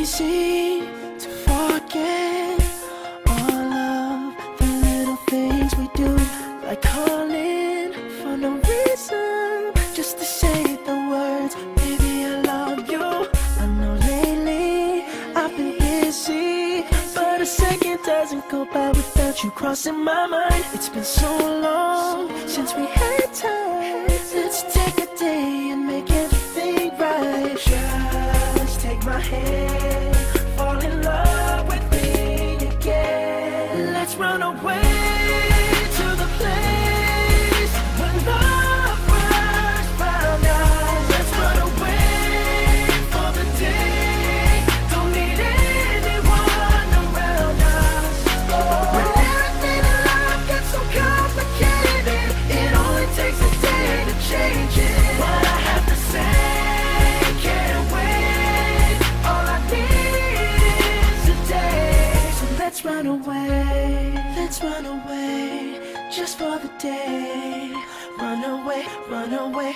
easy to forget all of the little things we do, like calling for no reason, just to say the words, baby I love you. I know lately I've been busy, but a second doesn't go by without you crossing my mind. It's been so long since we had time. Let's take a day and make everything right. Just take my hand, fall in love with me again. Let's run away to the place where love first found us. Let's run away for the day, don't need anyone around us. When everything in life gets so complicated, it only takes a day to change it. What I have to say can't wait, all I need is a day. So let's run away, just for the day. Run away.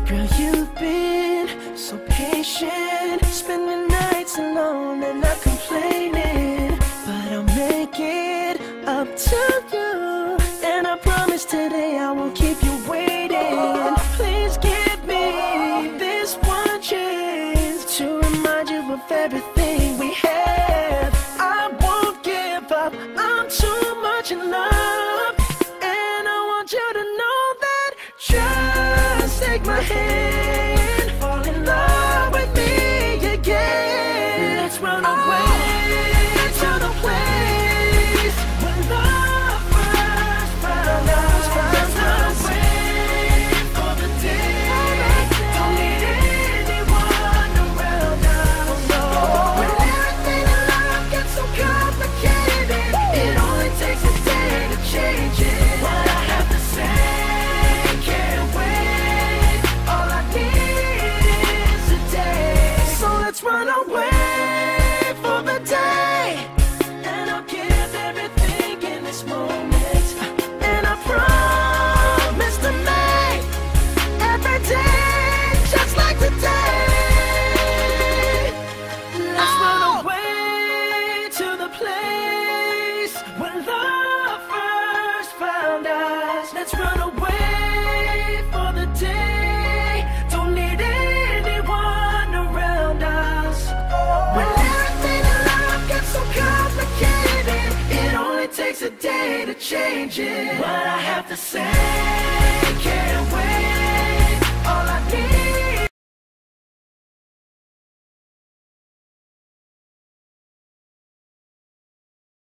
Girl, you've been so patient, spending nights alone and not complaining. But I'll make it up to you, and I promise today I won't keep you waiting. Please give me this one chance to remind you of everything we had. I won't give up, I'm too much in love, and I want you to know that. Just take my hand, fall in love with me again. Let's run away to the place where love first found us. Let's run away for the day, don't need anyone around us. When everything in life gets so complicated, it only takes a day to change it. What I have to say can't wait, all I need is a day. So let's run away for the day, and I'll give everything in this moment, and I promise to make every day just like today. Let's run away to the place where love first found us. Let's run away for the day, don't need anyone around us. When everything in life gets so complicated, it only takes a day to change it. What I have to say